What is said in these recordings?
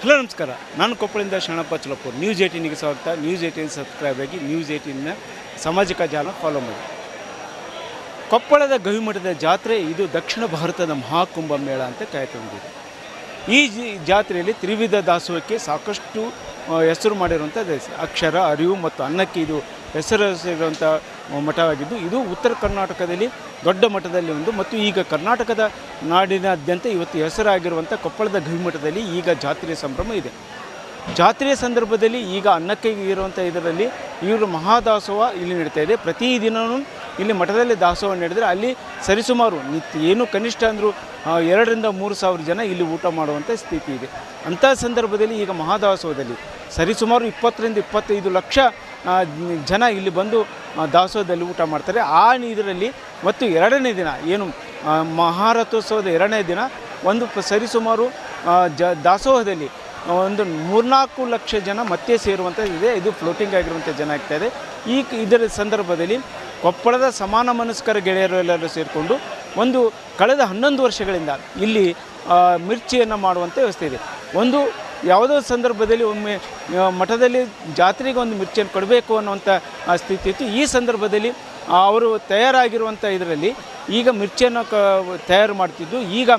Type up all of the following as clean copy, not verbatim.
Hello ನಮಸ್ಕಾರ, ನಾನು ಕೊಪ್ಪಳದಿಂದ Sharanappa ಚಲಪೂರ್. News 18ಗೆ ಸ್ವಾಗತ. ನ್ಯೂಸ್ 18 ಸಬ್ಸ್ಕ್ರೈಬ್ ಆಗಿ ನ್ಯೂಸ್ 18ನ ಸಾಮಾಜಿಕ ಜಾಲ ಫಾಲೋ ಮಾಡಿ. ಕೊಪ್ಪಳದ ಗವಿಮಠದ ಜಾತ್ರೆ ಇದು ದಕ್ಷಿಣ ಭಾರತದ ಮಹಾಕುಂಭ ಮೇಳ ಅಂತ ಕಾಯ್ಕೊಂಡಿದೆ. ಈ ಜಾತ್ರೆಯಲ್ಲಿ ತ್ರಿವಿಧ ದಾಸೋಹಕ್ಕೆ ಸಾಕಷ್ಟು ಹೆಸರು ಮಾಡಿರುವಂಥ ಅಕ್ಷರ, ಅರಿವು ಮತ್ತು ಅನ್ನಕ್ಕೆ ಇದು ಹೆಸರಿರುವಂಥ ಮಠವಾಗಿದ್ದು, ಇದು ಉತ್ತರ ಕರ್ನಾಟಕದಲ್ಲಿ ದೊಡ್ಡ ಮಠದಲ್ಲಿ ಒಂದು ಮತ್ತು ಈಗ ಕರ್ನಾಟಕದ ನಾಡಿನಾದ್ಯಂತ ಇವತ್ತು ಹೆಸರಾಗಿರುವಂಥ ಕೊಪ್ಪಳದ ಗವಿಮಠದಲ್ಲಿ ಈಗ ಜಾತ್ರೆಯ ಸಂಭ್ರಮ ಇದೆ. ಜಾತ್ರೆಯ ಸಂದರ್ಭದಲ್ಲಿ ಈಗ ಅನ್ನಕ್ಕೆ ಇರುವಂಥ ಇದರಲ್ಲಿ ಇವರು ಮಹಾದಾಸೋಹ ಇಲ್ಲಿ ನಡೀತಾ ಇದೆ. ಪ್ರತಿದಿನವೂ ಇಲ್ಲಿ ಮಠದಲ್ಲಿ ದಾಸೋಹ ನಡೆದರೆ ಅಲ್ಲಿ ಸರಿಸುಮಾರು ಏನು ಕನಿಷ್ಠ ಅಂದರೂ 2,000 to 3,000 ಜನ ಇಲ್ಲಿ ಊಟ ಮಾಡುವಂಥ ಸ್ಥಿತಿ ಇದೆ. ಅಂಥ ಸಂದರ್ಭದಲ್ಲಿ ಈಗ ಮಹಾದಾಸೋಹದಲ್ಲಿ ಸರಿಸುಮಾರು 20 to 25 ಲಕ್ಷ ಜನ ಇಲ್ಲಿ ಬಂದು ದಾಸೋಹದಲ್ಲಿ ಊಟ ಮಾಡ್ತಾರೆ. ಆ ಇದರಲ್ಲಿ ಮತ್ತು 2ನೇ ದಿನ ಏನು ಮಹಾರಥೋತ್ಸವದ 2ನೇ ದಿನ ಒಂದು ಸರಿಸುಮಾರು ದಾಸೋಹದಲ್ಲಿ ಒಂದು 3-4 ಲಕ್ಷ ಜನ ಮತ್ತೆ ಸೇರುವಂಥದ್ದು ಇದೆ. ಇದು ಫ್ಲೋಟಿಂಗ್ ಆಗಿರುವಂಥ ಜನ ಆಗ್ತಾಯಿದೆ. ಇದರ ಸಂದರ್ಭದಲ್ಲಿ ಕೊಪ್ಪಳದ ಸಮಾನ ಮನಸ್ಕರ ಗೆಳೆಯರೆಲ್ಲರೂ ಸೇರಿಕೊಂಡು ಒಂದು ಕಳೆದ 11 ವರ್ಷಗಳಿಂದ ಇಲ್ಲಿ ಮಿರ್ಚಿಯನ್ನು ಮಾಡುವಂಥ ವ್ಯವಸ್ಥೆ ಇದೆ. ಒಂದು ಯಾವುದೋ ಸಂದರ್ಭದಲ್ಲಿ ಒಮ್ಮೆ ಮಠದಲ್ಲಿ ಜಾತ್ರೆಗೆ ಒಂದು ಮಿರ್ಚಿಯನ್ನು ಕೊಡಬೇಕು ಅನ್ನುವಂಥ ಸ್ಥಿತಿ ಇತ್ತು. ಈ ಸಂದರ್ಭದಲ್ಲಿ ಅವರು ತಯಾರಾಗಿರುವಂಥ ಇದರಲ್ಲಿ ಈಗ ಮಿರ್ಚಿಯನ್ನು ತಯಾರು ಮಾಡ್ತಿದ್ದು, ಈಗ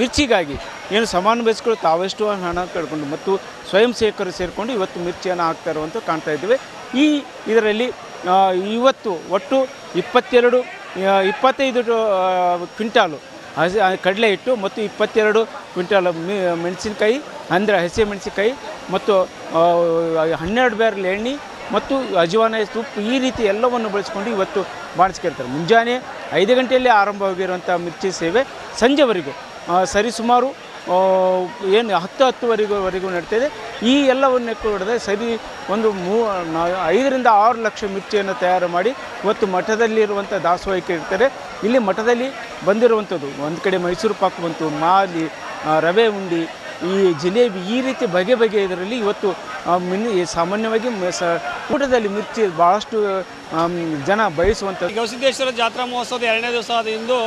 ಮಿರ್ಚಿಗಾಗಿ ಏನು ಸಮಾನ ಬೇಸ್ಗಳು ತಾವೆಷ್ಟು ಹಣ ಕಳ್ಕೊಂಡು ಮತ್ತು ಸ್ವಯಂ ಸೇವಕರು ಸೇರಿಕೊಂಡು ಇವತ್ತು ಮಿರ್ಚಿಯನ್ನು ಹಾಕ್ತಾ ಇರುವಂಥ ಕಾಣ್ತಾ ಇದ್ದೇವೆ. ಇದರಲ್ಲಿ ಇವತ್ತು ಒಟ್ಟು 25 ಕ್ವಿಂಟಾಲು ಕಡಲೆ ಹಿಟ್ಟು ಮತ್ತು 22 ಕ್ವಿಂಟಾಲ್ ಮೆಣಸಿನ್ಕಾಯಿ ಅಂದರೆ ಹಸಿ ಮೆಣಸಿನ್ಕಾಯಿ ಮತ್ತು 12 ಬ್ಯಾರಲ್ ಎಣ್ಣೆ ಮತ್ತು ಅಜವಾನ ತುಪ್ಪ ಈ ರೀತಿ ಎಲ್ಲವನ್ನು ಬಳಸ್ಕೊಂಡು ಇವತ್ತು ಮಾಡಿಸ್ಕೊಳ್ತಾರೆ. ಮುಂಜಾನೆ 5 ಗಂಟೆಯಲ್ಲಿ ಆರಂಭವಾಗಿರುವಂಥ ಮಿರ್ಚಿ ಸೇವೆ ಸಂಜೆವರೆಗೂ ಸರಿಸುಮಾರು ಏನು 10-10ವರೆಗೂ ನಡೀತಾಯಿದೆ. ಈ ಎಲ್ಲವನ್ನು ಕೊಡದೆ ಸರಿ ಒಂದು 5 to 6 ಲಕ್ಷ ಮಿರ್ಚಿಯನ್ನು ತಯಾರು ಮಾಡಿ ಇವತ್ತು ಮಠದಲ್ಲಿರುವಂಥ ದಾಸೋಹಕ್ಕೆ ಇರ್ತಾರೆ. ಇಲ್ಲಿ ಮಠದಲ್ಲಿ ಬಂದಿರುವಂಥದ್ದು ಒಂದು ಕಡೆ ಮೈಸೂರು ಪಾಕ್ ಬಂತು, ಮಾಲಿ, ರವೆ ಉಂಡಿ, ಈ ಜಿಲೇಬಿ ಈ ರೀತಿ ಬಗೆ ಬಗೆಯ ಇದರಲ್ಲಿ ಇವತ್ತು ಸಾಮಾನ್ಯವಾಗಿ ಊಟದಲ್ಲಿ ಮಿರ್ಚಿ ಭಾಳಷ್ಟು ಜನ ಬಯಸುವಂಥದ್ದು. ಗವಿಸಿದ್ದೇಶ್ವರ ಜಾತ್ರಾ ಮಹೋತ್ಸವದ 2ನೇ ದಿವಸ ಆದ ಇಂದು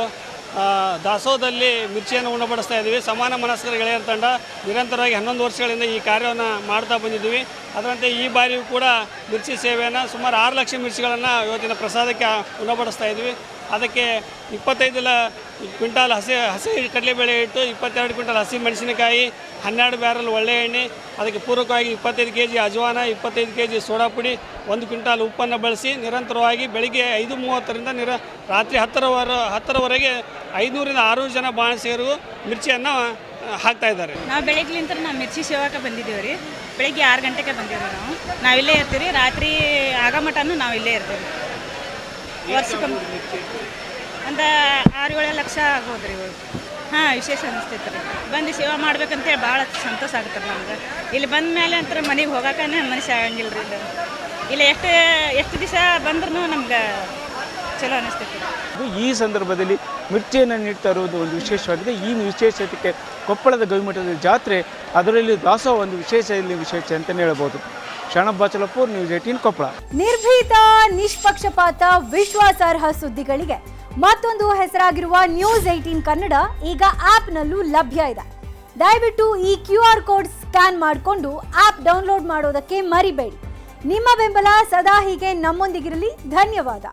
ದಾಸೋಹದಲ್ಲಿ ಮಿರ್ಚಿಯನ್ನು ಉಣಬಡಿಸ್ತಾ ಇದ್ದೀವಿ. ಸಮಾನ ಮನಸ್ಕರ ಗೆಳೆಯರ ತಂಡ ನಿರಂತರವಾಗಿ 11 ವರ್ಷಗಳಿಂದ ಈ ಕಾರ್ಯವನ್ನು ಮಾಡ್ತಾ ಬಂದಿದ್ದೀವಿ. ಅದರಂತೆ ಈ ಬಾರಿಯೂ ಕೂಡ ಮಿರ್ಚಿ ಸೇವೆಯನ್ನು ಸುಮಾರು 6 ಲಕ್ಷ ಮಿರ್ಚಿಗಳನ್ನು ಇವತ್ತಿನ ಪ್ರಸಾದಕ್ಕೆ ಉಣಬಡಿಸ್ತಾ ಇದ್ವಿ. ಅದಕ್ಕೆ 25 ಕ್ವಿಂಟಾಲ್ ಹಸಿ ಕಡಲೆಬೇಳೆ ಇಟ್ಟು, 22 ಕ್ವಿಂಟಾಲ್ ಹಸಿ ಮೆಣಸಿನಕಾಯಿ, 12 ಬ್ಯಾರಲ್ ಒಳ್ಳೆ ಎಣ್ಣೆ, ಅದಕ್ಕೆ ಪೂರಕವಾಗಿ 25 kg ಅಜವಾನ, 25 kg ಸೋಡಾ ಪುಡಿ, 1 ಕ್ವಿಂಟಾಲ್ ಉಪ್ಪನ್ನು ಬಳಸಿ ನಿರಂತರವಾಗಿ ಬೆಳಿಗ್ಗೆ 5:30ರಿಂದ ರಾತ್ರಿ 10ರವರೆಗೆ 500 to 600 ಜನ ಬಾಣಸಿಗರು ಮಿರ್ಚಿಯನ್ನು ಹಾಕ್ತಾ ಇದ್ದಾರೆ. ನಾವು ಬೆಳಗ್ಲಿಂತ ನಾವು ಮಿರ್ಚಿ ಸೇವಾಕ್ಕೆ ಬಂದಿದ್ದೀವಿ ರೀ. ಬೆಳಗ್ಗೆ 6 ಗಂಟೆಗೆ ಬಂದಿದ್ದೀವಿ. ನಾವಿಲ್ಲೇ ಇರ್ತೀವಿ. ರಾತ್ರಿ ಆಗಮಟನೂ ನಾವು ಇಲ್ಲೇ ಇರ್ತೀವಿ. ವರ್ಷಕ್ಕೊಮ್ಮೆ ಒಂದು 6-7 ಲಕ್ಷ ಆಗ್ಬೋದು ರೀ. ಹಾಂ, ವಿಶೇಷ ಅನಿಸ್ತೈತೆ ರೀ. ಬಂದು ಸೇವೆ ಮಾಡ್ಬೇಕಂತೇಳಿ ಭಾಳ ಸಂತೋಷ ಆಗುತ್ತೆ ನಮ್ಗೆ. ಇಲ್ಲಿ ಬಂದ ಮೇಲೆ ಅಂತ ಮನೆಗೆ ಹೋಗೋಕೆ ಮನುಷ್ಯ ಆಗಂಗಿಲ್ಲ ರೀ. ಇಲ್ಲಿ ಎಷ್ಟು ದಿವಸ ಬಂದ್ರೂ ನಮ್ಗೆ ಚಲೋ ಅನಿಸ್ತೈತೆ. ಈ ಸಂದರ್ಭದಲ್ಲಿ ಮಿರ್ಚಿಯನ್ನು ನೀಡ್ತಾ ಇರುವುದು ಒಂದು ವಿಶೇಷವಾಗಿದೆ. ಈ ವಿಶೇಷತೆಗೆ ಕೊಪ್ಪಳದ ಗವಿಮಠದ ಜಾತ್ರೆ, ಅದರಲ್ಲಿ ದಾಸೋಹ ಒಂದು ವಿಶೇಷ ಅಂತಲೇ ಹೇಳ್ಬೋದು. ಶರಣಪ್ಪ ಚಲಪೂರ್, ನ್ಯೂಸ್ 18 ಕೊಪ್ಪಳ. ನಿರ್ಭೀತ, ನಿಷ್ಪಕ್ಷಪಾತ, ವಿಶ್ವಾಸಾರ್ಹ ಸುದ್ದಿಗಳಿಗೆ ಮತ್ತೊಂದು ಹೆಸರಾಗಿರುವ ನ್ಯೂಸ್ 18 ಕನ್ನಡ ಈಗ ಆಪ್ನಲ್ಲೂ ಲಭ್ಯ ಇದೆ. ದಯವಿಟ್ಟು ಈ QR ಕೋಡ್ ಸ್ಕ್ಯಾನ್ ಮಾಡಿಕೊಂಡು ಆಪ್ ಡೌನ್ಲೋಡ್ ಮಾಡೋದಕ್ಕೆ ಮರಿಬೇಡಿ. ನಿಮ್ಮ ಬೆಂಬಲ ಸದಾ ಹೀಗೆ ನಮ್ಮೊಂದಿಗಿರಲಿ. ಧನ್ಯವಾದ.